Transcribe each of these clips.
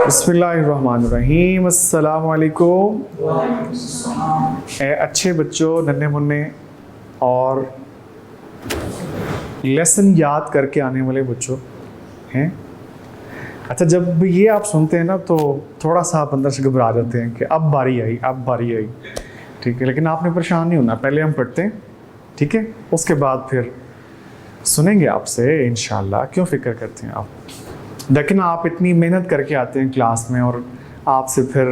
बिस्मिल्लाहिर्रहमानिर्रहीम। अस्सलाम वालेकुम। अच्छे बच्चों, नन्हे मुन्ने और लेसन याद करके आने वाले बच्चों हैं। अच्छा, जब ये आप सुनते हैं ना तो थोड़ा सा आप अंदर से घबरा जाते हैं कि अब बारी आई, अब बारी आई। ठीक है, लेकिन आपने परेशान नहीं होना। पहले हम पढ़ते हैं, ठीक है, उसके बाद फिर सुनेंगे आपसे इंशाल्लाह। क्यों फ़िक्र करते हैं आप? लेकिन आप इतनी मेहनत करके आते हैं क्लास में और आपसे फिर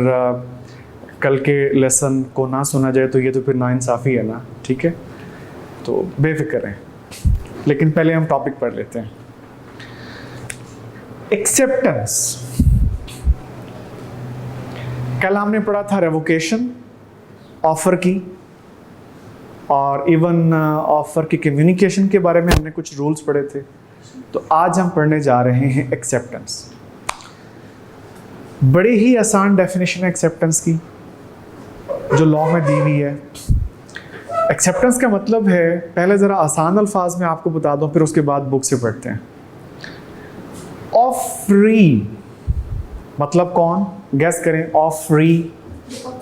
कल के लेसन को ना सुना जाए तो ये तो फिर नाइंसाफ़ी है ना। ठीक है, तो बेफिक्र रहें। लेकिन पहले हम टॉपिक पढ़ लेते हैं। एक्सेप्टेंस। कल हमने पढ़ा था रेवोकेशन, ऑफर की, और इवन ऑफर की कम्युनिकेशन के बारे में हमने कुछ रूल्स पढ़े थे। तो आज हम पढ़ने जा रहे हैं एक्सेप्टेंस। बड़ी ही आसान डेफिनेशन है एक्सेप्टेंस की जो लॉ में दी हुई है। एक्सेप्टेंस का मतलब है, पहले ज़रा आसान अल्फाज में आपको बता दूं, फिर उसके बाद बुक से पढ़ते हैं। ऑफरी मतलब कौन? गैस करें। ऑफरी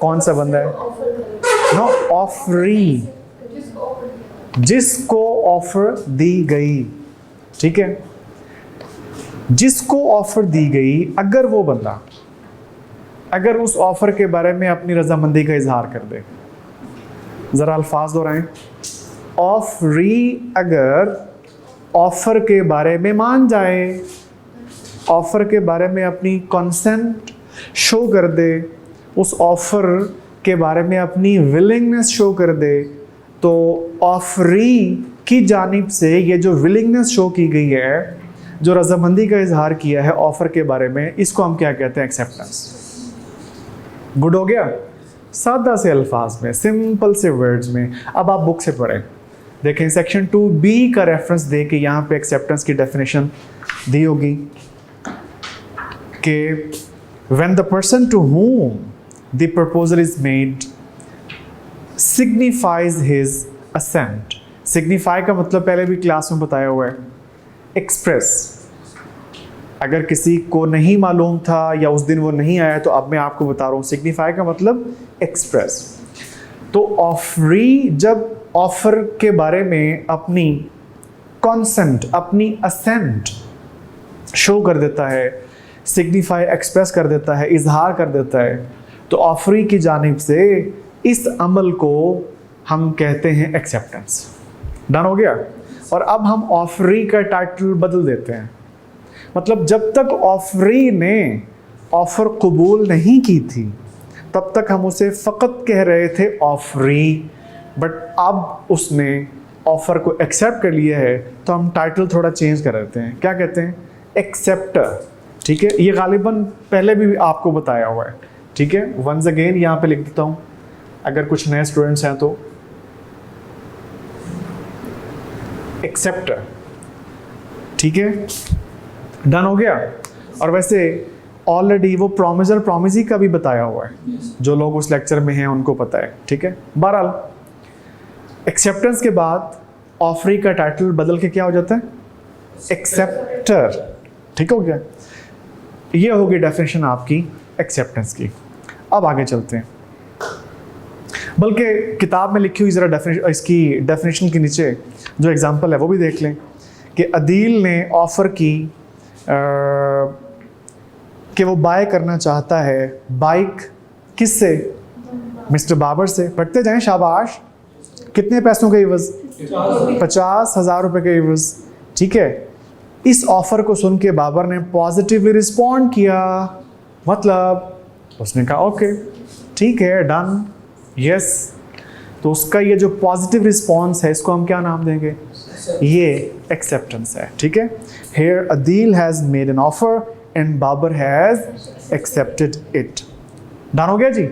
कौन सा बंदा है? नो, ऑफरी जिसको ऑफर दी गई। ठीक है, जिसको ऑफर दी गई, अगर वो बंदा अगर उस ऑफर के बारे में अपनी रजामंदी का इजहार कर दे। जरा अल्फाज दोहराएं। ऑफरी अगर ऑफर के बारे में मान जाए, ऑफर के बारे में अपनी कंसेंट शो कर दे, उस ऑफर के बारे में अपनी विलिंगनेस शो कर दे, तो ऑफरी की जानिब से ये जो विलिंगनेस शो की गई है, जो रजामंदी का इजहार किया है ऑफर के बारे में, इसको हम क्या कहते हैं? एक्सेप्टेंस। गुड हो गया? सादा से अल्फाज में, सिंपल से वर्ड्स में। अब आप बुक से पढ़ें। देखें, सेक्शन 2B का रेफरेंस दे के यहाँ पे एक्सेप्टेंस की डेफिनेशन दी होगी कि when the person to whom the proposal is made signifies his assent। Signify का मतलब पहले भी क्लास में बताया हुआ है, एक्सप्रेस। अगर किसी को नहीं मालूम था या उस दिन वो नहीं आया तो अब मैं आपको बता रहा हूँ, सिग्निफाई का मतलब एक्सप्रेस। तो ऑफरी जब ऑफर के बारे में अपनी कॉन्सेंट, अपनी असेंट शो कर देता है, सिग्निफाई एक्सप्रेस कर देता है, इजहार कर देता है, तो ऑफरी की जानिब से इस अमल को हम कहते हैं एक्सेप्टेंस। डन हो गया? और अब हम ऑफरी का टाइटल बदल देते हैं। मतलब जब तक ऑफरी ने ऑफर कबूल नहीं की थी तब तक हम उसे फ़कत कह रहे थे ऑफरी, बट अब उसने ऑफर को एक्सेप्ट कर लिया है तो हम टाइटल थोड़ा चेंज कर देते हैं। क्या कहते हैं? एक्सेप्टर। ठीक है, ये गालिबन पहले भी आपको बताया हुआ है। ठीक है, वंस अगेन यहाँ पे लिख देता हूँ अगर कुछ नए स्टूडेंट्स हैं तो। एक्सेप्टर। ठीक है, डन हो गया? और वैसे ऑलरेडी वो प्रोमिजर प्रोमिजी का भी बताया हुआ है, जो लोग उस लेक्चर में हैं उनको पता है। ठीक है, बहरहाल एक्सेप्टेंस के बाद ऑफरी का टाइटल बदल के क्या हो जाता है? एक्सेप्टर। ठीक हो गया? ये होगी डेफिनेशन आपकी एक्सेप्टेंस की। अब आगे चलते हैं। बल्कि किताब में लिखी हुई ज़रा इसकी डेफिनेशन के नीचे जो एग्जांपल है वो भी देख लें कि अदील ने ऑफ़र की कि वो बाय करना चाहता है बाइक। किससे? मिस्टर बाबर से। पढ़ते जाएं, शाबाश। कितने पैसों के इवज़? 50,000 रुपये के इवज़। ठीक है, इस ऑफ़र को सुन के बाबर ने पॉजिटिवली रिस्पॉन्ड किया। मतलब उसने कहा ओके, ठीक है, डन, यस। तो उसका ये जो पॉजिटिव रिस्पॉन्स है, इसको हम क्या नाम देंगे? ये एक्सेप्टेंस है। ठीक है, here Adeel has made an offer and Babar has accepted it. Done हो गया जी?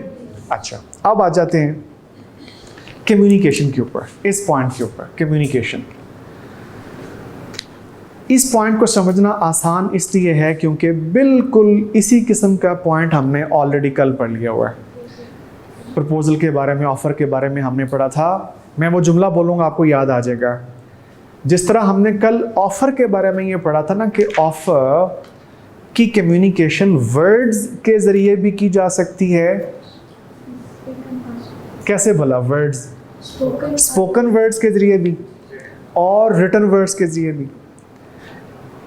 अच्छा, अब आ जाते हैं कम्युनिकेशन के ऊपर, इस पॉइंट के ऊपर। कम्युनिकेशन, इस पॉइंट को समझना आसान इसलिए है क्योंकि बिल्कुल इसी किस्म का पॉइंट हमने ऑलरेडी कल पढ़ लिया हुआ है। प्रपोजल के बारे में, ऑफ़र के बारे में हमने पढ़ा था। मैं वो जुमला बोलूँगा, आपको याद आ जाएगा। जिस तरह हमने कल ऑफ़र के बारे में ये पढ़ा था ना कि ऑफ़र कि कम्युनिकेशन वर्ड्स के ज़रिए भी की जा सकती है। कैसे भला? वर्ड्स, स्पोकन वर्ड्स के ज़रिए भी और रिटन वर्ड्स के ज़रिए भी।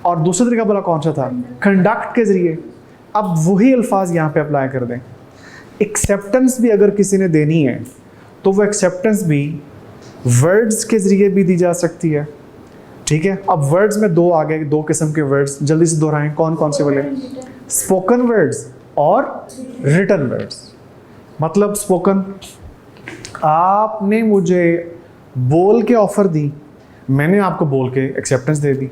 और दूसरा तरीका भला कौन सा था? कंडक्ट के ज़रिए। अब वही अल्फाज यहाँ पे अप्लाई कर दें। एक्सेप्टेंस भी अगर किसी ने देनी है तो वो एक्सेप्टेंस भी वर्ड्स के ज़रिए भी दी जा सकती है। ठीक है, अब वर्ड्स में दो आ गए, दो किस्म के वर्ड्स, जल्दी से दोहराएं, कौन कौन से बोले? स्पोकन वर्ड्स और रिटन वर्ड्स। मतलब स्पोकन, आपने मुझे बोल के ऑफर दी, मैंने आपको बोल के एक्सेप्टेंस दे दी,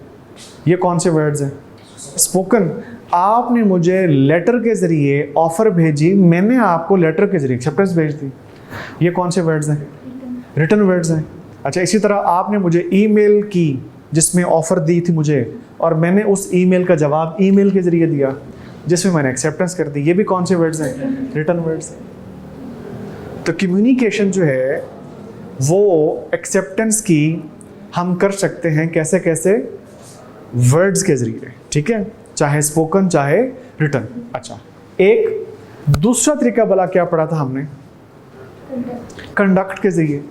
ये कौन से वर्ड्स हैं? स्पोकन। आपने मुझे लेटर के ज़रिए ऑफर भेजी, मैंने आपको लेटर के ज़रिए एक्सेप्टेंस भेज दी, ये कौन से वर्ड्स हैं? रिटन वर्ड्स हैं। अच्छा, इसी तरह आपने मुझे ईमेल की जिसमें ऑफ़र दी थी मुझे, और मैंने उस ईमेल का जवाब ईमेल के ज़रिए दिया जिसमें मैंने एक्सेप्टेंस कर दी, ये भी कौन से वर्ड्स हैं? रिटन वर्ड्स हैं। तो कम्युनिकेशन जो है वो एक्सेप्टेंस की हम कर सकते हैं कैसे कैसे? वर्ड्स के ज़रिए। ठीक है, चाहे स्पोकन चाहे रिटन। अच्छा, एक दूसरा तरीका भला क्या पढ़ा था हमने? कंडक्ट के ज़रिए,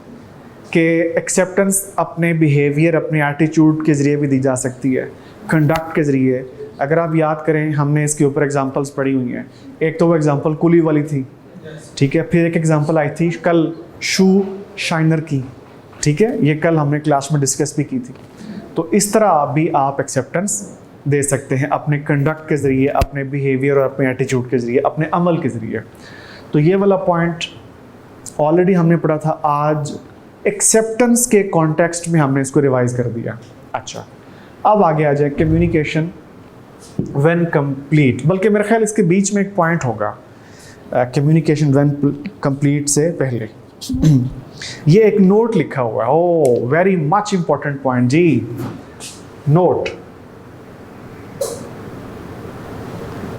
कि एक्सेप्टेंस अपने बिहेवियर, अपने एटीट्यूड के ज़रिए भी दी जा सकती है। कंडक्ट के ज़रिए अगर आप याद करें, हमने इसके ऊपर एग्जांपल्स पढ़ी हुई हैं। एक तो वो एग्जांपल कुली वाली थी, ठीक है, फिर एक एग्जांपल आई थी कल शू शाइनर की, ठीक है, ये कल हमने क्लास में डिस्कस भी की थी। तो इस तरह भी आप एक्सेप्टेंस दे सकते हैं अपने कंडक्ट के ज़रिए, अपने बिहेवियर और अपने एटीट्यूड के ज़रिए, अपने अमल के ज़रिए। तो ये वाला पॉइंट ऑलरेडी हमने पढ़ा था, आज एक्सेप्टेंस के कॉन्टेक्स्ट में हमने इसको रिवाइज कर दिया। अच्छा, अब आगे आ जाए कम्युनिकेशन व्हेन कंप्लीट, बल्कि मेरे ख्याल इसके बीच में एक पॉइंट होगा कम्युनिकेशन व्हेन कंप्लीट से पहले। ये एक नोट लिखा हुआ है, ओ वेरी मच इंपॉर्टेंट पॉइंट जी, नोट।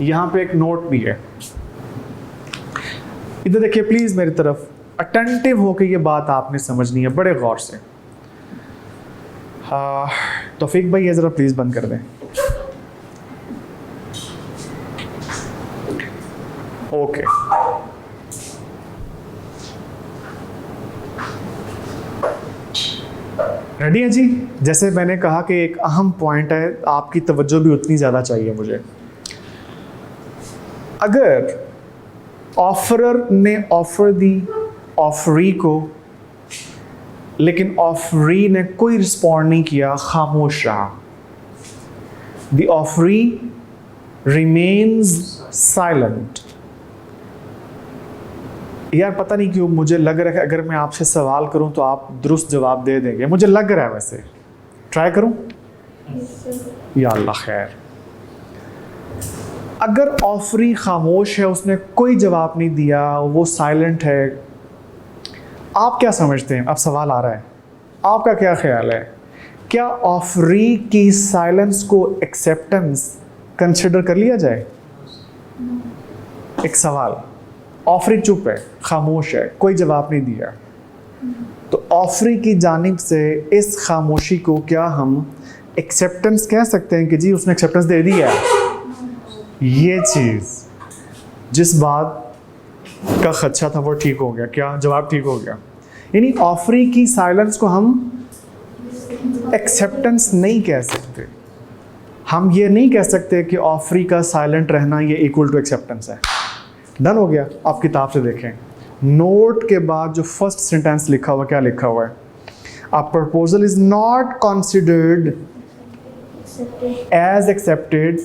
यहाँ पे एक नोट भी है, इधर देखिए प्लीज मेरी तरफ, अटेंटिव होकर ये बात आपने समझनी है बड़े गौर से। हाँ तौफीक भाई, ये ज़रा प्लीज़ बंद कर दें। ओके, रेडी है जी? जैसे मैंने कहा कि एक अहम पॉइंट है, आपकी तवज्जो भी उतनी ज़्यादा चाहिए मुझे। अगर ऑफरर ने ऑफर दी ऑफरी को, लेकिन ऑफरी ने कोई रिस्पॉन्ड नहीं किया, खामोश रहा, द ऑफरी रिमेन्स साइलेंट। यार पता नहीं क्यों मुझे लग रहा है अगर मैं आपसे सवाल करूं तो आप दुरुस्त जवाब दे देंगे, मुझे लग रहा है। वैसे ट्राई करूं? या अल्लाह खैर। अगर ऑफरी खामोश है, उसने कोई जवाब नहीं दिया, वो साइलेंट है, आप क्या समझते हैं? अब सवाल आ रहा है, आपका क्या ख्याल है? क्या ऑफरी की साइलेंस को एक्सेप्टेंस कंसिडर कर लिया जाए? एक सवाल, ऑफरी चुप है, खामोश है, कोई जवाब नहीं दिया, तो ऑफरी की जानिब से इस खामोशी को क्या हम एक्सेप्टेंस कह सकते हैं कि जी उसने एक्सेप्टेंस दे दिया? ये चीज़ जिस बात का खदशा था वो ठीक हो गया, क्या जवाब ठीक हो गया? यानी ऑफरी की साइलेंस को हम एक्सेप्टेंस नहीं कह सकते। हम ये नहीं कह सकते कि ऑफरी का साइलेंट रहना ये इक्वल टू एक्सेप्टेंस है। डन हो गया? आप किताब से देखें, नोट के बाद जो फर्स्ट सेंटेंस लिखा हुआ, क्या लिखा हुआ है? A proposal is not considered as accepted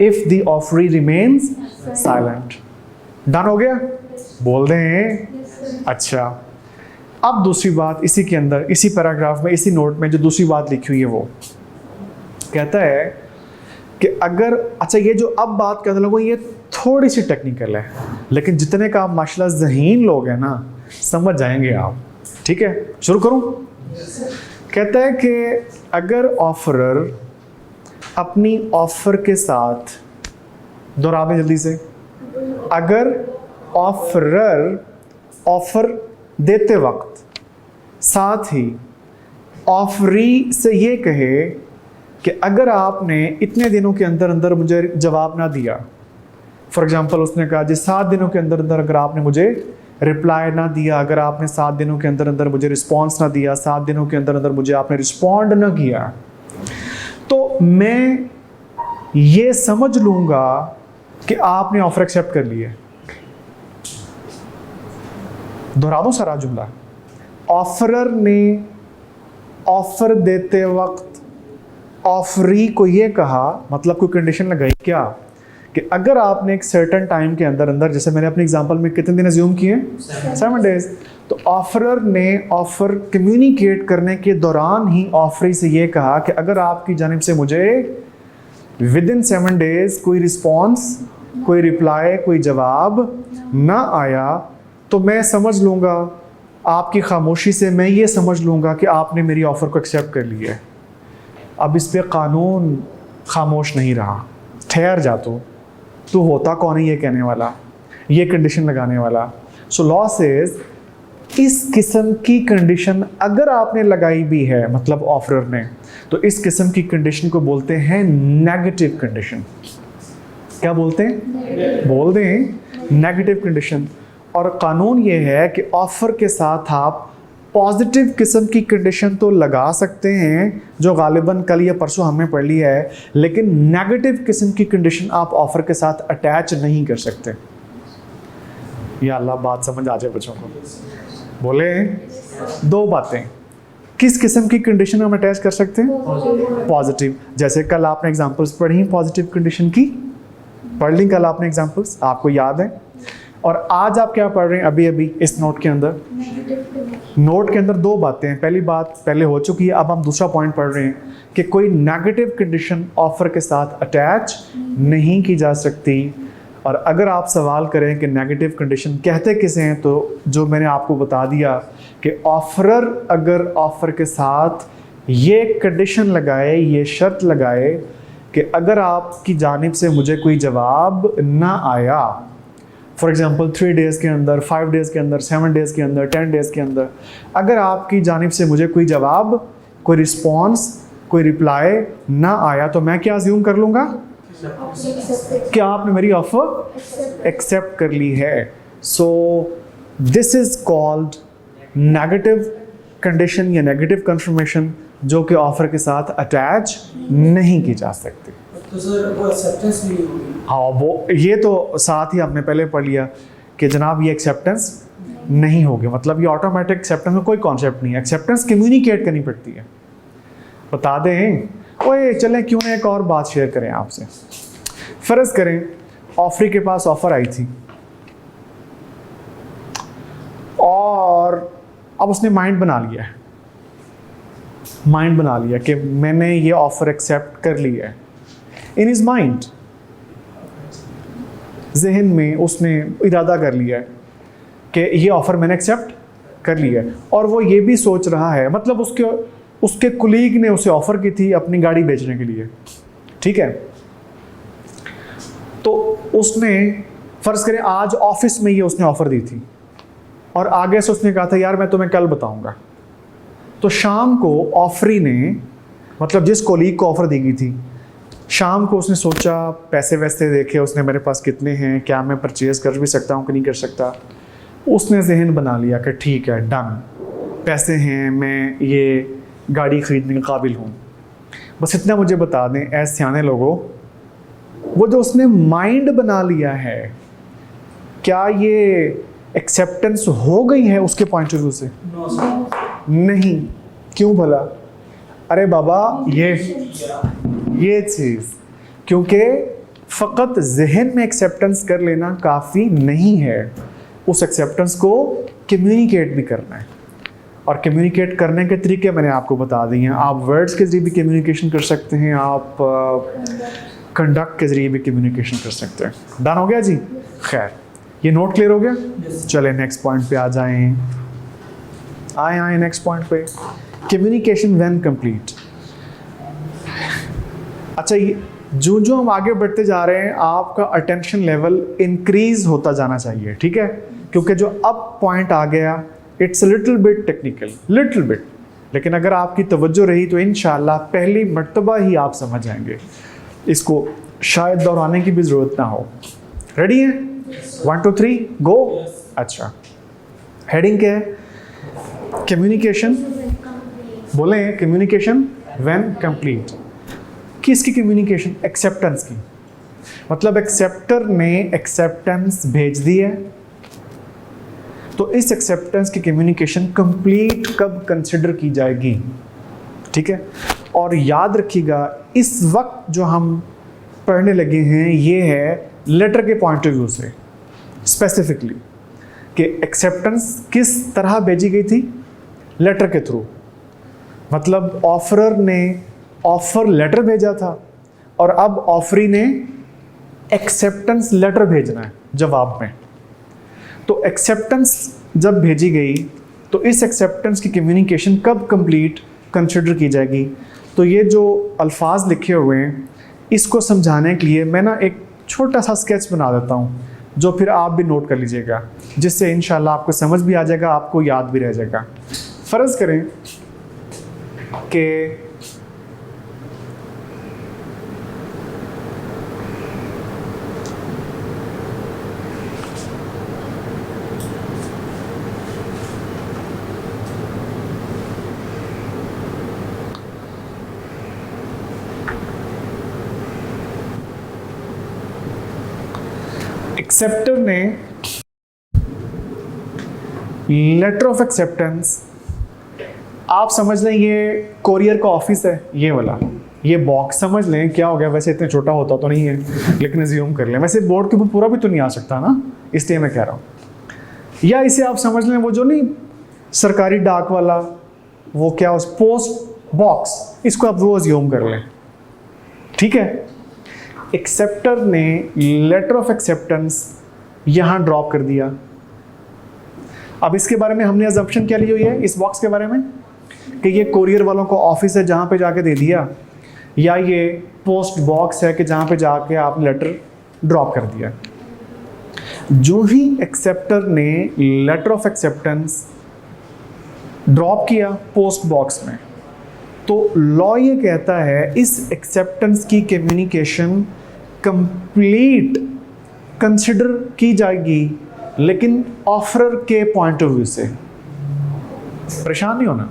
if the offeree remains silent. Done हो गया? बोल दें। अच्छा, अब दूसरी बात इसी के अंदर, इसी पैराग्राफ में, इसी नोट में जो दूसरी बात लिखी हुई है वो कहता है कि अगर, अच्छा ये जो अब बात करने लगो ये थोड़ी सी टेक्निकल है, लेकिन जितने का आप माशाल्लाह ज़हीन लोग हैं ना, समझ जाएंगे आप। ठीक है, शुरू करूं? कहता है कि अगर ऑफरर अपनी ऑफर के साथ, दोहरा दें जल्दी से, अगर ऑफरर ऑफर देते वक्त साथ ही ऑफरी से ये कहे कि अगर आपने इतने दिनों के अंदर अंदर मुझे जवाब ना दिया, फॉर एग्जांपल उसने कहा जी 7 दिनों के अंदर अंदर अगर आपने मुझे रिप्लाई ना दिया, अगर आपने 7 दिनों के अंदर अंदर मुझे रिस्पॉन्स ना दिया, 7 दिनों के अंदर अंदर मुझे आपने रिस्पॉन्ड ना किया, तो मैं ये समझ लूंगा कि आपने ऑफर एक्सेप्ट कर लिया। दोहरा दूं सारा जुमला। ऑफरर ने ऑफर देते वक्त ऑफरी को ये कहा, मतलब कोई कंडीशन लगाई क्या कि अगर आपने एक सर्टेन टाइम के अंदर अंदर, जैसे मैंने अपने एग्जांपल में कितने दिन अज्यूम किए, 7 डेज, तो ऑफरर ने ऑफर कम्युनिकेट करने के दौरान ही ऑफरी से ये कहा कि अगर आपकी जानिब से मुझे विद इन 7 डेज कोई रिस्पॉन्स, कोई रिप्लाई, कोई जवाब ना आया तो मैं समझ लूँगा, आपकी खामोशी से मैं ये समझ लूँगा कि आपने मेरी ऑफ़र को एक्सेप्ट कर लिया है। अब इस पे कानून खामोश नहीं रहा, ठहर जा तू होता कौन है ये कहने वाला, ये कंडीशन लगाने वाला। सो लॉ सेज इस किस्म की कंडीशन अगर आपने लगाई भी है, मतलब ऑफरर ने, तो इस किस्म की कंडीशन को बोलते हैं नेगेटिव कंडीशन। क्या बोलते हैं? बोल दें नेगेटिव कंडीशन। और कानून ये है कि ऑफर के साथ आप पॉजिटिव किस्म की कंडीशन तो लगा सकते हैं जो गालिबन कल या परसों हमने पढ़ लिया है, लेकिन नेगेटिव किस्म की कंडीशन आप ऑफर के साथ अटैच नहीं कर सकते। या अल्लाह बात समझ आ जाए बच्चों को। बोले 2 बातें, किस किस्म की कंडीशन हम अटैच कर सकते हैं? पॉजिटिव। जैसे कल आपने एग्जांपल्स पढ़ी पॉजिटिव कंडीशन की, पढ़ ली कल आपने एग्जांपल्स, आपको याद है। और आज आप क्या पढ़ रहे हैं अभी अभी इस नोट के अंदर? नोट के अंदर 2 बातें हैं। पहली बात पहले हो चुकी है, अब हम दूसरा पॉइंट पढ़ रहे हैं कि कोई नेगेटिव कंडीशन ऑफर के साथ अटैच नहीं की जा सकती। और अगर आप सवाल करें कि नेगेटिव कंडीशन कहते किसे हैं, तो जो मैंने आपको बता दिया कि ऑफरर अगर ऑफर के साथ ये कंडीशन लगाए, ये शर्त लगाए कि अगर आपकी जानिब से मुझे कोई जवाब ना आया, फॉर एग्जांपल 3 डेज़ के अंदर, 5 डेज़ के अंदर, 7 डेज़ के अंदर, 10 डेज़ के अंदर, अगर आपकी जानिब से मुझे कोई जवाब, कोई रिस्पॉन्स, कोई रिप्लाई ना आया, तो मैं क्या अज्यूम कर लूँगा कि आपने मेरी ऑफर एक्सेप्ट कर ली है। So this is called negative condition या नेगेटिव कंफर्मेशन, जो कि ऑफर के साथ अटैच नहीं की जा सकती। तो सर वो एक्सेप्टेंस नहीं होगी? हाँ, वो ये तो साथ ही आपने पहले पढ़ लिया कि जनाब ये एक्सेप्टेंस नहीं होगी, मतलब ये ऑटोमेटिक एक्सेप्टेंस में कोई कॉन्सेप्ट नहीं है। एक्सेप्टेंस कम्युनिकेट करनी पड़ती है। बता दें, ओए चलें क्यों ना एक और बात शेयर करें आपसे। फ़र्ज़ करें ऑफरी के पास ऑफ़र आई थी और अब उसने माइंड बना लिया है, माइंड बना लिया कि मैंने ये ऑफ़र एक्सेप्ट कर लिया है। इन हिज माइंड, जहन में उसने इरादा कर लिया है कि ये ऑफ़र मैंने एक्सेप्ट कर लिया है। और वो ये भी सोच रहा है, मतलब उसके कुलीग ने उसे ऑफ़र की थी अपनी गाड़ी बेचने के लिए, ठीक है। तो उसने फ़र्ज़ करें आज ऑफिस में ये उसने ऑफ़र दी थी और आगे से उसने कहा था यार मैं तुम्हें कल बताऊंगा। तो शाम को ऑफरी ने, मतलब जिस कोलीग को ऑफ़र दी गई थी, शाम को उसने सोचा, पैसे वैसे देखे उसने मेरे पास कितने हैं, क्या मैं परचेज़ कर भी सकता हूँ कि नहीं कर सकता। उसने जहन बना लिया कि ठीक है, डन, पैसे हैं, मैं ये गाड़ी ख़रीदने के काबिल हूँ। बस इतना मुझे बता दें ऐसे सियाने लोगों, वो जो उसने माइंड बना लिया है, क्या ये एक्सेप्टेंस हो गई है उसके पॉइंट ऑफ व्यू से? नहीं। क्यों भला? अरे बाबा ये चीज़, क्योंकि फ़कत जहन में एक्सेप्टेंस कर लेना काफ़ी नहीं है, उस एक्सेप्टेंस को कम्युनिकेट भी करना है। और कम्युनिकेट करने के तरीके मैंने आपको बता दिए हैं। आप वर्ड्स के ज़रिए भी कम्युनिकेशन कर सकते हैं, आप कंडक्ट के ज़रिए भी कम्युनिकेशन कर सकते हैं। डन हो गया जी? खैर, ये नोट क्लियर हो गया? चले नेक्स्ट पॉइंट पे आ जाएं। आए नेक्स्ट पॉइंट पे, कम्युनिकेशन व्हेन कंप्लीट। अच्छा, ये जो हम आगे बढ़ते जा रहे हैं, आपका अटेंशन लेवल इंक्रीज होता जाना चाहिए, ठीक है? क्योंकि जो अब पॉइंट आ गया, it's little bit technical, little bit, लेकिन अगर आपकी तवज्जो रही तो इंशाअल्लाह पहली मर्तबा ही आप समझ आएंगे, इसको शायद दोहराने की भी ज़रूरत ना हो। रेडी है? 1 2 3 गो। अच्छा, हेडिंग क्या है? कम्युनिकेशन। बोले कम्युनिकेशन व्हेन कंप्लीट। किसकी कम्युनिकेशन? एक्सेप्टेंस की। मतलब एक्सेप्टर ने एक्सेप्टेंस भेज दी है, तो इस एक्सेप्टेंस की कम्युनिकेशन कंप्लीट कब कंसिडर की जाएगी? ठीक है, और याद रखिएगा इस वक्त जो हम पढ़ने लगे हैं ये है लेटर के पॉइंट ऑफ व्यू से स्पेसिफिकली, कि एक्सेप्टेंस किस तरह भेजी गई थी? लेटर के थ्रू। मतलब ऑफरर ने ऑफर लेटर भेजा था और अब ऑफरी ने एक्सेप्टेंस लेटर भेजना है जवाब में। तो एक्सेप्टेंस जब भेजी गई तो इस एक्सेप्टेंस की कम्युनिकेशन कब कंप्लीट कंसिडर की जाएगी? तो ये जो अल्फाज लिखे हुए हैं इसको समझाने के लिए मैं ना एक छोटा सा स्केच बना देता हूँ, जो फिर आप भी नोट कर लीजिएगा, जिससे इंशाल्लाह आपको समझ भी आ जाएगा, आपको याद भी रह जाएगा। फ़र्ज़ करें कि एक्सेप्टर ने लेटर ऑफ एक्सेप्टेंस, आप समझ लें ये कोरियर का ऑफिस है, ये वाला, ये बॉक्स समझ लें। क्या हो गया, वैसे इतना छोटा होता तो नहीं है लेकिन ज़ूम कर लें, वैसे बोर्ड के ऊपर पूरा भी तो नहीं आ सकता ना, इसलिए मैं कह रहा हूँ। या इसे आप समझ लें वो जो नहीं सरकारी डाक वाला, वो क्या उस पोस्ट बॉक्स, इसको आप वो ज़ूम कर लें। ठीक है, एक्सेप्टर ने लेटर ऑफ एक्सेप्टेंस यहाँ ड्रॉप कर दिया। अब इसके बारे में हमने अजम्पशन क्या ली हुई है इस बॉक्स के बारे में, कि ये कोरियर वालों को ऑफिस है जहाँ पे जाके दे दिया, या ये पोस्ट बॉक्स है कि जहाँ पे जाके आपने लेटर ड्रॉप कर दिया। जो ही एक्सेप्टर ने लेटर ऑफ एक्सेप्टेंस ड्रॉप किया पोस्ट बॉक्स में, तो लॉ ये कहता है इस एक्सेप्टेंस की कम्युनिकेशन कंप्लीट कंसिडर की जाएगी, लेकिन ऑफरर के पॉइंट ऑफ व्यू से। परेशान नहीं होना।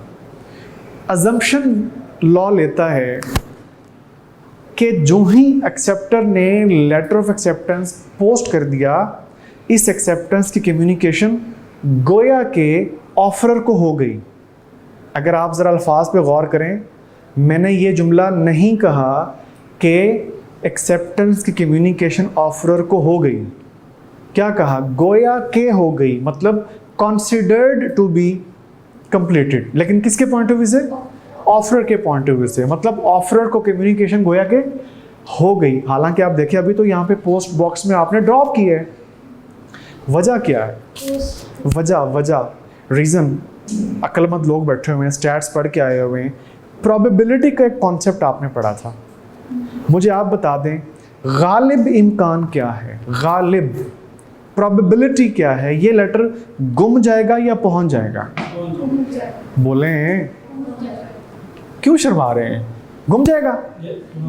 अजम्पशन लॉ लेता है कि जो ही एक्सेप्टर ने लेटर ऑफ एक्सेप्टेंस पोस्ट कर दिया, इस एक्सेप्टेंस की कम्युनिकेशन गोया के ऑफरर को हो गई। अगर आप ज़रा अल्फाज पे गौर करें, मैंने ये जुमला नहीं कहा कि एक्सेप्टेंस की कम्युनिकेशन ऑफरर को हो गई। क्या कहा? गोया के हो गई, मतलब कंसिडर्ड टू बी कंप्लीटेड। लेकिन किसके पॉइंट ऑफ व्यू से? ऑफरर के पॉइंट ऑफ व्यू से। मतलब ऑफरर को कम्युनिकेशन गोया के हो गई। हालांकि आप देखिए अभी तो यहाँ पे पोस्ट बॉक्स में आपने ड्रॉप किया है। वजह क्या है? वजह रीज़न, अक्लमंद लोग बैठे हुए हैं, स्टैट्स पढ़ के आए हुए हैं, प्रोबेबिलिटी का एक कॉन्सेप्ट आपने पढ़ा था। मुझे आप बता दें गालिब इम्कान क्या है, गालिब प्रोबेबिलिटी क्या है, ये लेटर गुम जाएगा या पहुंच जाएगा? बोले क्यों शर्मा रहे हैं? गुम जाएगा?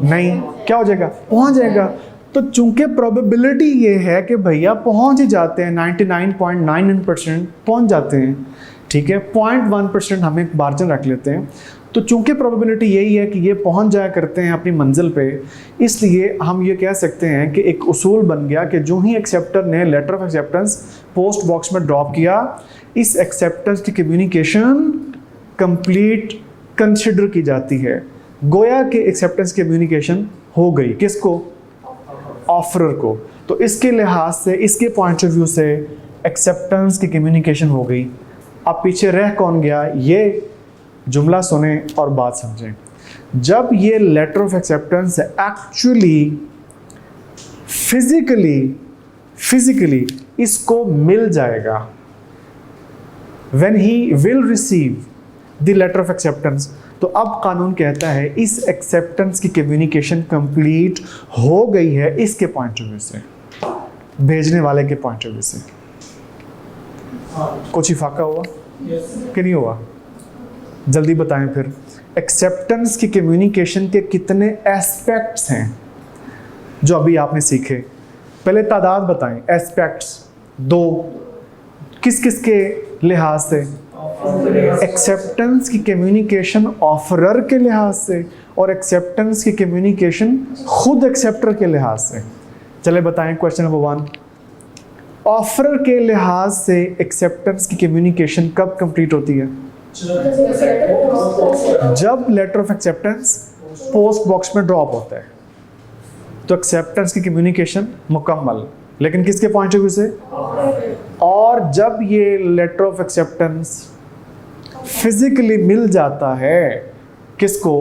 नहीं, क्या हो जाएगा? पहुंच जाएगा। तो चूंकि प्रोबेबिलिटी ये है कि भैया पहुंच ही जाते हैं, 99.99% पहुंच जाते हैं, ठीक है, 0.1% हम एक मार्जिन रख लेते हैं। तो चूंकि प्रोबेबिलिटी यही है कि ये पहुंच जाया करते हैं अपनी मंजिल पे, इसलिए हम ये कह सकते हैं कि एक उसूल बन गया कि जो ही एक्सेप्टर ने letter of acceptance post box में ड्रॉप किया, इस एक्सेप्टेंस की कम्युनिकेशन कंप्लीट कंसिडर की जाती है। गोया के एक्सेप्टेंस कम्युनिकेशन हो गई। किसको? ऑफरर को। तो इसके लिहाज से, इसके पॉइंट ऑफ व्यू से एक्सेप्टेंस की कम्युनिकेशन हो गई। अब पीछे रह कौन गया? ये जुमला सुने और बात समझें। जब ये letter of acceptance actually physically इसको मिल जाएगा, when he will receive the letter of acceptance, तो अब कानून कहता है इस एक्सेप्टेंस की कम्युनिकेशन कंप्लीट हो गई है इसके पॉइंट ऑफ व्यू से, भेजने वाले के पॉइंट ऑफ व्यू से। कुछ ही फाका हुआ कि नहीं हुआ? जल्दी बताएं फिर, एक्सेप्टेंस की कम्युनिकेशन के कितने एस्पेक्ट्स हैं जो अभी आपने सीखे? पहले तादाद बताएं, एस्पेक्ट्स 2, किस किस के लिहाज से? एक्सेप्टेंस की कम्युनिकेशन ऑफरर के लिहाज से और एक्सेप्टेंस की कम्युनिकेशन खुद एक्सेप्टर के लिहाज से। चले बताएं क्वेश्चन नंबर 1, ऑफरर के लिहाज से एक्सेप्टेंस की कम्युनिकेशन कब कंप्लीट होती है? जब letter of acceptance post box में ड्रॉप होता है तो एक्सेप्टेंस की कम्युनिकेशन मुकम्मल, लेकिन किसके पॉइंट ऑफ व्यू से? और जब ये लेटर ऑफ एक्सेप्टेंस फिजिकली मिल जाता है किसको?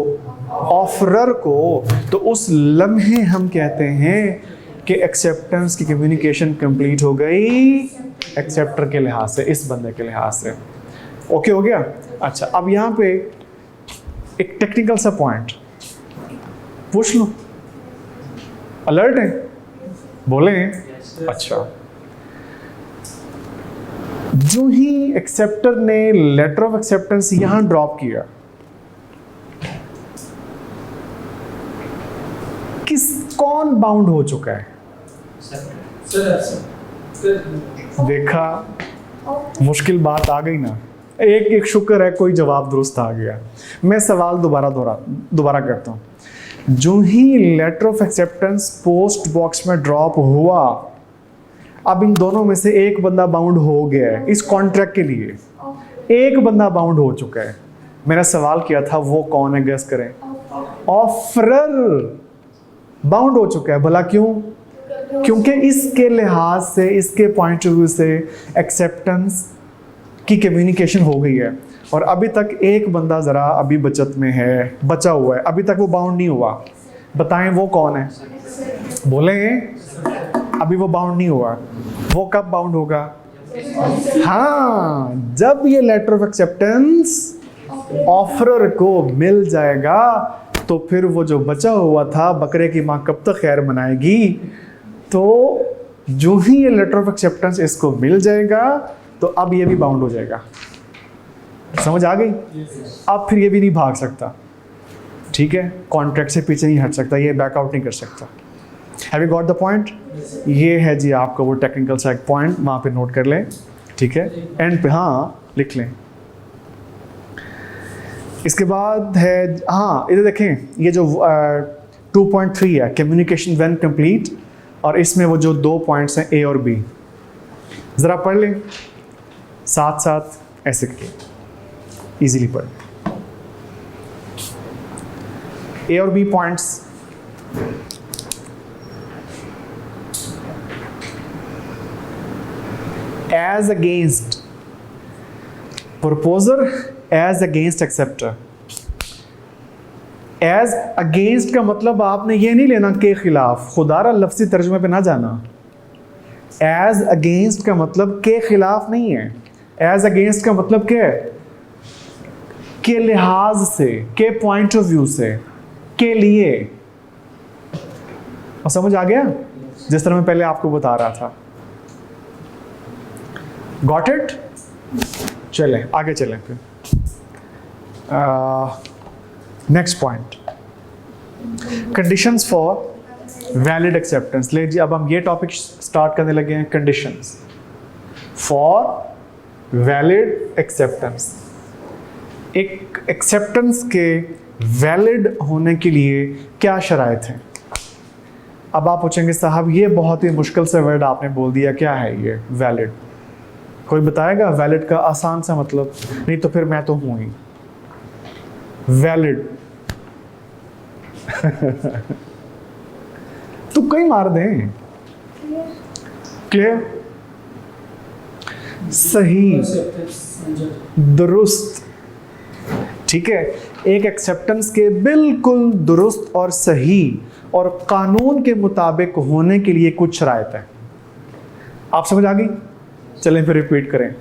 ऑफरर को, तो उस लम्हे हम कहते हैं कि एक्सेप्टेंस की कम्युनिकेशन कंप्लीट हो गई एक्सेप्टर के लिहाज से, इस बंदे के लिहाज से। ओके हो गया? अच्छा, अब यहाँ पे एक टेक्निकल सा पॉइंट पूछ लो, अलर्ट है? बोले? अच्छा, जो ही एक्सेप्टर ने लेटर ऑफ एक्सेप्टेंस यहां ड्रॉप किया, कौन बाउंड हो चुका है? देखा, मुश्किल बात आ गई ना। एक शुक्र है कोई जवाब दुरुस्त आ गया। मैं सवाल दोबारा करता हूं। जो ही letter of acceptance post box में ड्रॉप हुआ, अब इन दोनों में से एक बंदा बाउंड हो गया है इस कॉन्ट्रैक्ट के लिए, एक बंदा बाउंड हो चुका है। मेरा सवाल किया था वो कौन है, गेस करें। ऑफरर बाउंड हो चुका है। भला क्यों? क्योंकि इसके लिहाज से, इसके पॉइंट ऑफ व्यू से एक्सेप्टेंस की कम्युनिकेशन हो गई है और अभी तक एक बंदा ज़रा अभी बचत में है, बचा हुआ है, अभी तक वो बाउंड नहीं हुआ। बताएं वो कौन है? बोले? अभी वो बाउंड नहीं हुआ। वो कब बाउंड होगा? हाँ, जब ये लेटर ऑफ एक्सेप्टेंस ऑफरर को मिल जाएगा तो फिर वो जो बचा हुआ था, बकरे की माँ कब तक खैर मनाएगी। तो जो ही ये लेटर ऑफ एक्सेप्टेंस इसको मिल जाएगा तो अब ये भी बाउंड हो जाएगा। समझ आ गई? अब फिर ये भी नहीं भाग सकता, ठीक है? कॉन्ट्रैक्ट से पीछे नहीं हट सकता, ये बैकआउट नहीं कर सकता। Have you got the point? ये है जी आपका वो टेक्निकल सा एक पॉइंट, वहाँ पे नोट कर लें, ठीक है? एंड पे हाँ लिख लें। इसके बाद है, हाँ इधर देखें, ये जो 2.3 है कम्युनिकेशन व्हेन कंप्लीट, और इसमें वो जो 2 पॉइंट्स हैं ए और बी, ज़रा पढ़ लें साथ साथ, ऐसे करके इजीली पढ़। ए और B points, as against proposer, as against acceptor. As against का मतलब आपने ये नहीं लेना के खिलाफ, खुदारा लफ्ज़ी तर्जुमे पे ना जाना। एज अगेंस्ट का मतलब के खिलाफ नहीं है। एज अगेंस्ट का मतलब क्या है? के लिहाज से, के पॉइंट ऑफ व्यू से, के लिए। और समझ आ गया? जिस तरह मैं पहले आपको बता रहा था। Got it? चलें आगे चलें फिर। Next point, conditions for valid acceptance. ले जी, अब हम ये टॉपिक स्टार्ट करने लगे हैं, कंडीशंस फॉर वैलिड एक्सेप्टेंस। एक एक्सेप्टेंस के वैलिड होने के लिए क्या शराइत हैं? अब आप पूछेंगे साहब ये बहुत ही मुश्किल से वर्ड आपने बोल दिया, क्या है ये वैलिड? कोई बताएगा वैलिड का आसान सा मतलब? नहीं तो फिर मैं तो हूं ही वैलिड। तो कहीं मार दें। क्लियर? सही, दुरुस्त, ठीक है? एक एक्सेप्टेंस के बिल्कुल दुरुस्त और सही और कानून के मुताबिक होने के लिए कुछ शराइत है। आप समझ आ गई? चलें फिर रिपीट करें।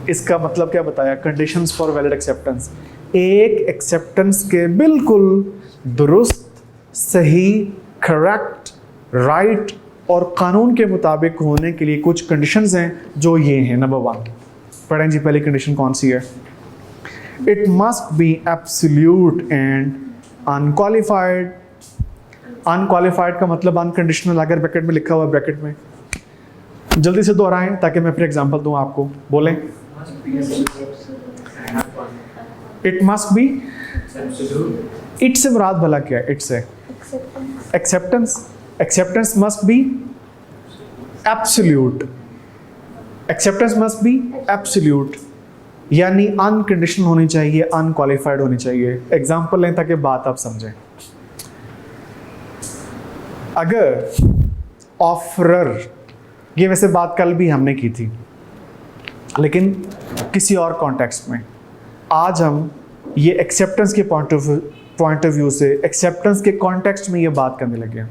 इसका मतलब क्या बताया? कंडीशंस फॉर वैलिड एक्सेप्टेंस, एक एक्सेप्टेंस के बिल्कुल दुरुस्त, सही, करेक्ट, राइट और कानून के मुताबिक होने के लिए कुछ कंडीशंस हैं जो ये हैं। नंबर 1 पढ़ें जी, पहली कंडीशन कौन सी है? It must be absolute and unqualified. Unqualified का मतलब अनकंडीशनल, अगर ब्रैकेट में लिखा हुआ है ब्रैकेट में, जल्दी से दोहराएं ताकि मैं फिर एग्जांपल दूं आपको। बोलें। इट मस्ट बी, इट से मुराद भला क्या है? इट से acceptance. Acceptance must be absolute. Acceptance must be absolute, यानी अनकंडीशनल होनी चाहिए, अनक्वालिफाइड होनी चाहिए। एग्जांपल लें ताकि बात आप समझें। अगर ऑफरर, ये वैसे बात कल भी हमने की थी लेकिन किसी और कॉन्टेक्स्ट में, आज हम ये एक्सेप्टेंस के पॉइंट ऑफ व्यू से, एक्सेप्टेंस के कॉन्टेक्स्ट में ये बात करने लगे हैं।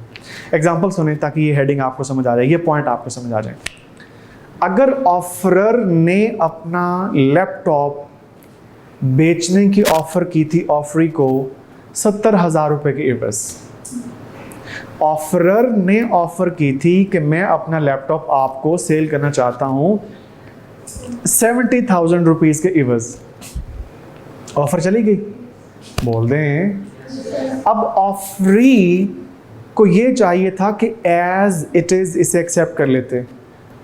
एग्जांपल सुने ताकि ये हेडिंग आपको समझ आ जाए, ये पॉइंट आपको समझ आ जाए। अगर ऑफरर ने अपना लैपटॉप बेचने की ऑफर की थी ऑफरी को 70,000 रुपए के एवज। ऑफरर ने ऑफर की थी कि मैं अपना लैपटॉप आपको सेल करना चाहता हूं 70,000 रुपीज के एवज। ऑफर चली गई, बोल दें। अब ऑफरी को ये चाहिए था कि एज इट इज इसे एक्सेप्ट कर लेते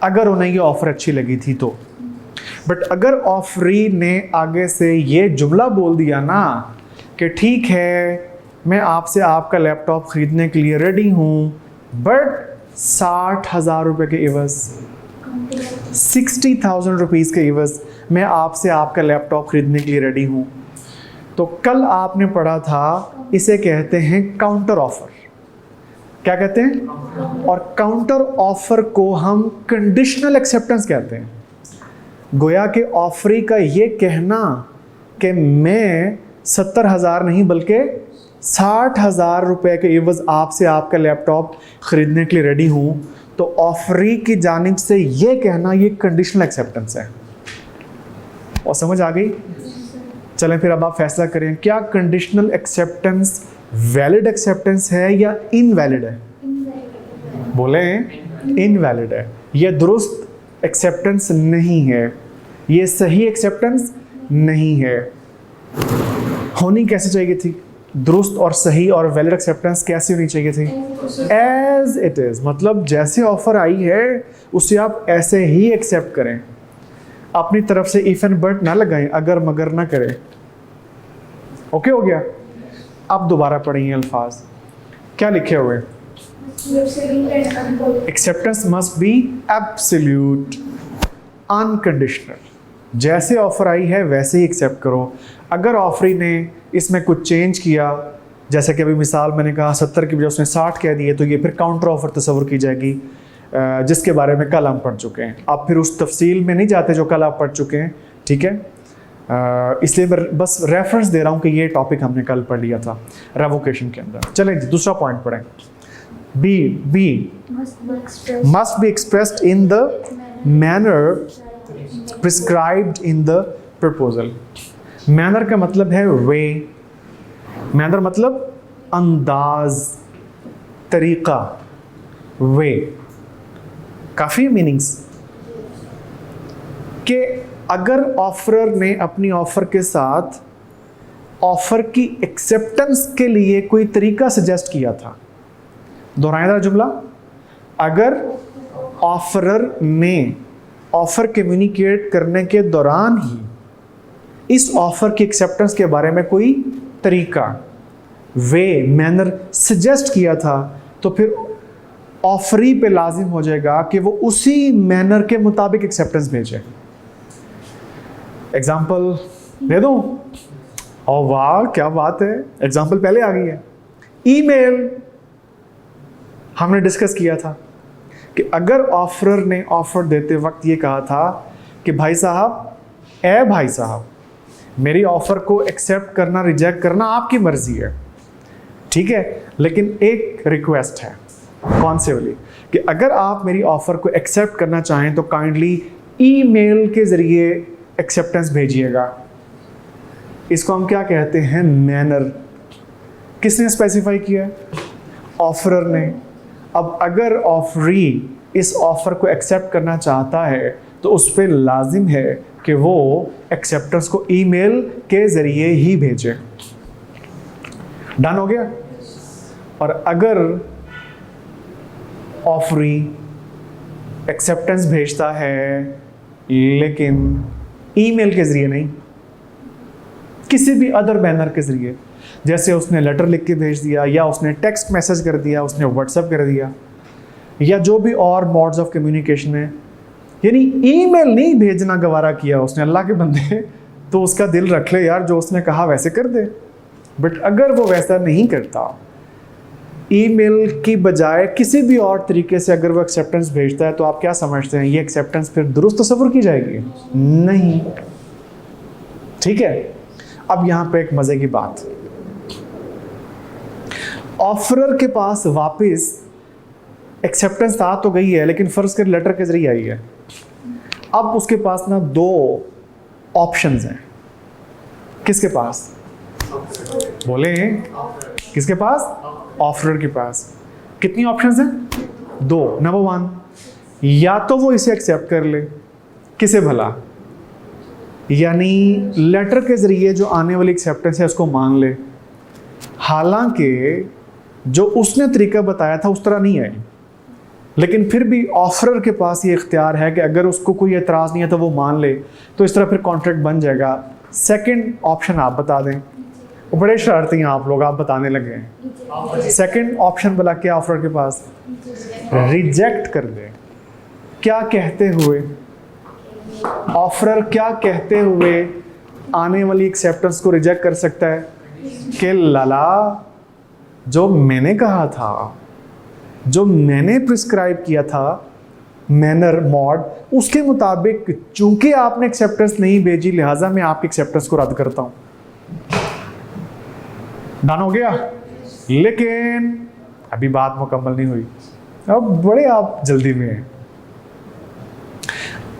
अगर उन्हें ये ऑफर अच्छी लगी थी तो। बट अगर ऑफरी ने आगे से ये जुमला बोल दिया ना कि ठीक है मैं आपसे आपका लैपटॉप खरीदने के लिए रेडी हूं बट 60,000 रुपए के एवज, 60,000 रुपीज के एवज मैं आपसे आपका लैपटॉप खरीदने के लिए रेडी हूं, तो कल आपने पढ़ा था इसे कहते हैं काउंटर ऑफर। क्या कहते हैं? और काउंटर ऑफर को हम कंडीशनल एक्सेप्टेंस कहते हैं। गोया के ऑफरी का ये कहना कि मैं 70,000 नहीं बल्कि 60,000 रुपए के एवज आपसे आपका लैपटॉप खरीदने के लिए रेडी हूं, तो ऑफरी की जानिब से ये कहना ये कंडीशनल एक्सेप्टेंस है। और समझ आ गई? चलें फिर अब आप फैसला करें, क्या कंडीशनल एक्सेप्टेंस वैलिड एक्सेप्टेंस है या इनवैलिड है? बोलें इनवैलिड है। यह दुरुस्त एक्सेप्टेंस नहीं है, यह सही एक्सेप्टेंस नहीं है। होनी कैसे चाहिए थी? दुरुस्त और सही और वैलिड एक्सेप्टेंस कैसी होनी चाहिए थी? एज इट इज, मतलब जैसे ऑफर आई है उसे आप ऐसे ही एक्सेप्ट करें, अपनी तरफ से इफ एंड बट ना लगाएं, अगर मगर ना करें। ओके हो गया? अब दोबारा पढ़िए अल्फाज क्या लिखे हुए। Acceptance must be absolute unconditional, जैसे ऑफर आई है वैसे ही एक्सेप्ट करो। अगर ऑफरी ने इसमें कुछ चेंज किया, जैसे कि अभी मिसाल मैंने कहा 70 की बजाय उसने 60 कह दिए, तो ये फिर काउंटर ऑफर तस्वर की जाएगी, जिसके बारे में कल हम पढ़ चुके हैं। आप फिर उस तफसील में नहीं जाते जो कल आप पढ़ चुके हैं, ठीक है? इसलिए मैं बस रेफरेंस दे रहा हूँ कि ये टॉपिक हमने कल पढ़ लिया था रेवोकेशन के अंदर। चलें जी दूसरा पॉइंट पढ़ें। B must be expressed in the manner prescribed in the proposal. Manner का मतलब है वे, मैनर मतलब अंदाज, तरीका, वे, काफ़ी मीनिंग्स के। अगर ऑफरर ने अपनी ऑफर के साथ ऑफर की एक्सेप्टेंस के लिए कोई तरीका सजेस्ट किया था, दोहराएं जुमला, अगर ऑफरर ने ऑफर कम्युनिकेट करने के दौरान ही इस ऑफर की एक्सेप्टेंस के बारे में कोई तरीका, वे, मैनर सजेस्ट किया था, तो फिर ऑफरी पे लाजिम हो जाएगा कि वो उसी मैनर के मुताबिक एक्सेप्टेंस भेजे। एग्जाम्पल दे दूं? ओ वाह क्या बात है, एग्जाम्पल पहले आ गई है। ईमेल हमने डिस्कस किया था कि अगर ऑफरर ने ऑफर देते वक्त ये कहा था कि भाई साहब, ए भाई साहब, मेरी ऑफर को एक्सेप्ट करना रिजेक्ट करना आपकी मर्जी है, ठीक है, लेकिन एक रिक्वेस्ट है। कौन से वाली? कि अगर आप मेरी ऑफर को एक्सेप्ट करना चाहें तो काइंडली ईमेल के जरिए एक्सेप्टेंस भेजिएगा। इसको हम क्या कहते हैं? मैनर। किसने स्पेसिफाई किया है? ऑफरर ने। अब अगर ऑफरी इस ऑफर को एक्सेप्ट करना चाहता है तो उस पर लाजिम है कि वो एक्सेप्टेंस को ईमेल के ज़रिए ही भेजे। डन हो गया। और अगर ऑफरी एक्सेप्टेंस भेजता है लेकिन ईमेल के ज़रिए नहीं, किसी भी अदर बैनर के ज़रिए, जैसे उसने लेटर लिख के भेज दिया, या उसने टेक्स्ट मैसेज कर दिया, उसने व्हाट्सएप कर दिया, या जो भी और मोड्स ऑफ कम्युनिकेशन है, यानी ईमेल नहीं भेजना गवारा किया उसने, अल्लाह के बंदे, तो उसका दिल रख ले यार, जो उसने कहा वैसे कर दे। बट अगर वो वैसा नहीं करता, ईमेल की बजाय किसी भी और तरीके से अगर वो एक्सेप्टेंस भेजता है, तो आप क्या समझते हैं, ये एक्सेप्टेंस फिर दुरुस्त तस्वुर की जाएगी? नहीं। ठीक है। अब यहाँ पे एक मज़े की बात, ऑफरर के पास वापस एक्सेप्टेंस आ तो गई है, लेकिन फ़र्ज़ कर लेटर के ज़रिए आई है। अब उसके पास ना दो ऑप्शंस हैं। किसके पास? बोले, किसके पास? ऑफरर के पास। कितनी ऑप्शंस हैं? दो। नंबर वन, या तो वो इसे एक्सेप्ट कर ले, किसे भला, यानी लेटर के ज़रिए जो आने वाली एक्सेप्टेंस है उसको मान ले, हालांकि जो उसने तरीका बताया था उस तरह नहीं है, लेकिन फिर भी ऑफरर के पास ये इख्तियार है कि अगर उसको कोई एतराज़ नहीं है तो वो मान ले, तो इस तरह फिर कॉन्ट्रैक्ट बन जाएगा। सेकंड ऑप्शन आप बता दें। वो बड़े शरारती हैं आप लोग, आप बताने लगे हैं। सेकंड ऑप्शन बोला क्या ऑफरर के पास? रिजेक्ट कर दे। क्या कहते हुए? ऑफरर क्या कहते हुए आने वाली एक्सेप्टेंस को रिजेक्ट कर सकता है? कि लाला, जो मैंने कहा था, जो मैंने प्रिस्क्राइब किया था मैनर मॉड, उसके मुताबिक चूंकि आपने एक्सेप्टेंस नहीं भेजी, लिहाजा मैं आपकी एक्सेप्टेंस को रद्द करता हूं। डन हो गया। लेकिन अभी बात मुकम्मल नहीं हुई, अब बड़े आप जल्दी में हैं।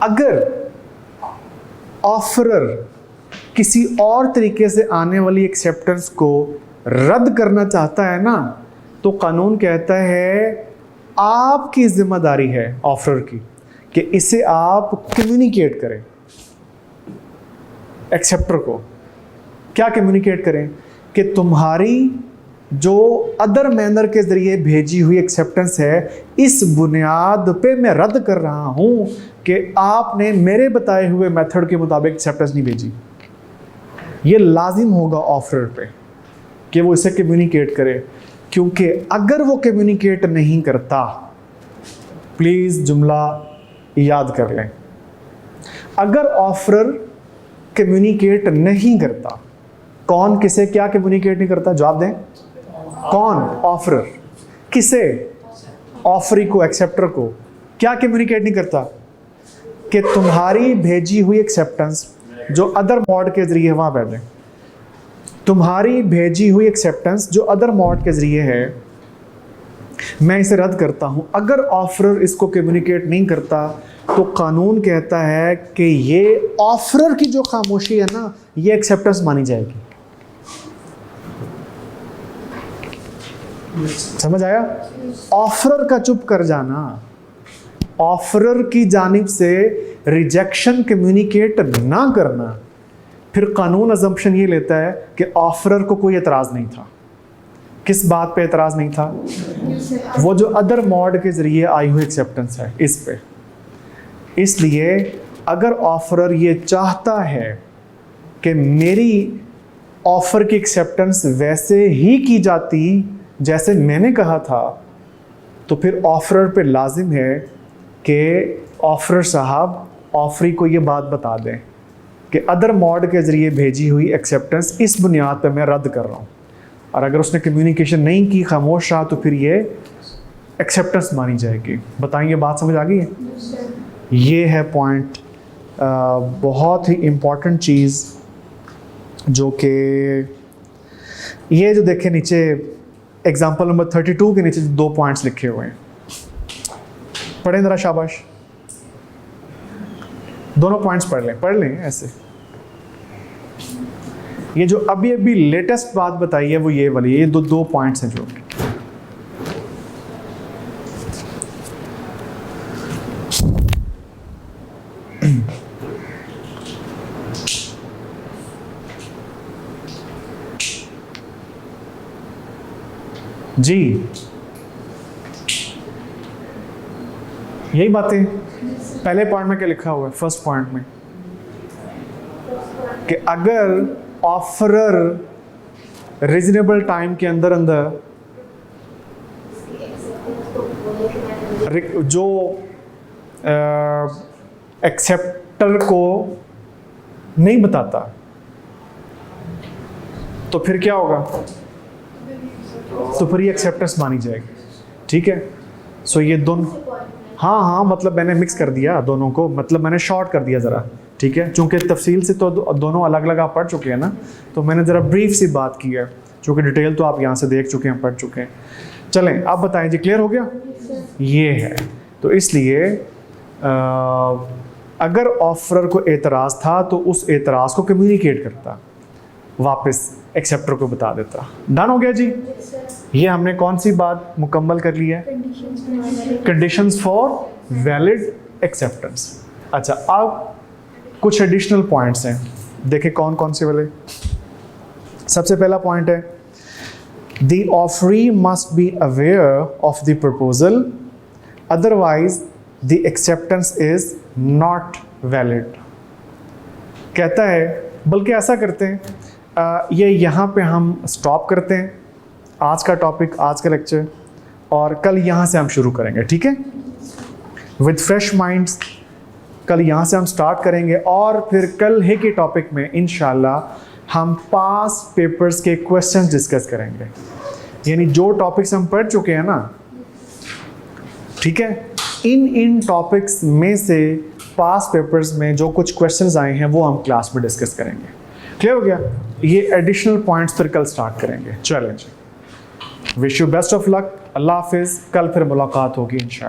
अगर ऑफरर किसी और तरीके से आने वाली एक्सेप्टेंस को रद्द करना चाहता है ना, तो कानून कहता है आपकी जिम्मेदारी है ऑफरर की कि इसे आप कम्युनिकेट करें एक्सेप्टर को। क्या कम्युनिकेट करें? कि तुम्हारी जो अदर मैनर के ज़रिए भेजी हुई एक्सेप्टेंस है, इस बुनियाद पे मैं रद्द कर रहा हूं कि आपने मेरे बताए हुए मेथड के मुताबिक एक्सेप्टेंस नहीं भेजी। ये लाजिम होगा ऑफरर पे कि वो इसे कम्युनिकेट करे, क्योंकि अगर वो कम्युनिकेट नहीं करता, प्लीज़ जुमला याद कर लें, अगर ऑफरर कम्युनिकेट नहीं करता, कौन किसे क्या कम्युनिकेट नहीं करता? जवाब दें। कौन? ऑफरर। किसे? ऑफरी को, एक्सेप्टर को। क्या कम्युनिकेट नहीं करता? कि तुम्हारी भेजी हुई एक्सेप्टेंस जो अदर मॉड के ज़रिए, वहाँ बैठ जाए, तुम्हारी भेजी हुई एक्सेप्टेंस जो अदर मॉड के ज़रिए है, मैं इसे रद्द करता हूं। अगर ऑफरर इसको कम्युनिकेट नहीं करता, तो कानून कहता है कि ये ऑफरर की जो खामोशी है ना, ये एक्सेप्टेंस मानी जाएगी। समझ आया? ऑफरर का चुप कर जाना, ऑफरर की जानिब से रिजेक्शन कम्युनिकेट ना करना, फिर कानून अजम्पशन ये लेता है कि ऑफरर को कोई एतराज़ नहीं था। किस बात पे एतराज़ नहीं था? वो जो अदर मॉड के ज़रिए आई हुई एक्सेप्टेंस है, इस पे। इसलिए अगर ऑफरर ये चाहता है कि मेरी ऑफ़र की एक्सेप्टेंस वैसे ही की जाती जैसे मैंने कहा था, तो फिर ऑफरर पे लाजिम है कि ऑफरर साहब ऑफरी को ये बात बता दें कि अदर मॉड के ज़रिए भेजी हुई एक्सेप्टेंस इस बुनियाद पर मैं रद्द कर रहा हूँ। और अगर उसने कम्युनिकेशन नहीं की, खामोश रहा, तो फिर ये एक्सेप्टेंस मानी जाएगी। बताएं, ये बात समझ आ गई है? ये है पॉइंट, बहुत ही इम्पॉर्टेंट चीज़, जो कि ये जो देखें नीचे एग्जाम्पल नंबर 32 के नीचे 2 पॉइंट्स लिखे हुए हैं, पढ़ें ज़रा, शाबाश। दोनों पॉइंट्स पढ़ लें ऐसे। ये जो अभी अभी लेटेस्ट बात बताई है वो ये वाली, ये दो पॉइंट्स हैं जो जी, यही बातें पहले पॉइंट में क्या लिखा हुआ है, फर्स्ट पॉइंट में, कि अगर ऑफरर रीजनेबल टाइम के अंदर अंदर जो एक्सेप्टर को नहीं बताता तो फिर क्या होगा, तो फिर ये एक्सेप्टेंस मानी जाएगी। ठीक है, सो ये दोनों, हाँ मतलब मैंने मिक्स कर दिया दोनों को, मतलब मैंने शॉर्ट कर दिया ज़रा। ठीक है, चूंकि तफसील से तो दोनों अलग अलग आप पढ़ चुके हैं ना, तो मैंने ज़रा ब्रीफ सी बात की है, चूँकि डिटेल तो आप यहाँ से देख चुके हैं, पढ़ चुके हैं। चलें, आप बताएं जी, क्लियर हो गया? ये है, तो इसलिए अगर ऑफरर को एतराज़ था तो उस एतराज़ को कम्युनिकेट करता, वापस एक्सेप्टर को बता देता। डन हो गया जी? ये हमने कौन सी बात मुकम्मल कर ली है? Conditions for valid acceptance. अच्छा, अब कुछ एडिशनल पॉइंट्स हैं, देखें कौन कौन से वाले। सबसे पहला पॉइंट है, the offeree must be aware of the proposal, otherwise the acceptance is not valid. कहता है, बल्कि ऐसा करते हैं, ये यहाँ पे हम स्टॉप करते हैं आज का टॉपिक, आज का लेक्चर, और कल यहाँ से हम शुरू करेंगे। ठीक है, विद फ्रेश माइंड्स कल यहाँ से हम स्टार्ट करेंगे, और फिर कल है के टॉपिक में इंशाल्लाह हम पास पेपर्स के क्वेश्चंस डिस्कस करेंगे। यानी जो टॉपिक्स हम पढ़ चुके हैं ना, ठीक है, इन टॉपिक्स में से पास पेपर्स में जो कुछ क्वेश्चंस आए हैं वो हम क्लास में डिस्कस करेंगे। क्लियर हो गया? ये एडिशनल पॉइंट्स फिर कल स्टार्ट करेंगे। Challenge, wish you best of luck, अल्लाह हाफिज़, कल फिर मुलाकात होगी इंशाल्लाह।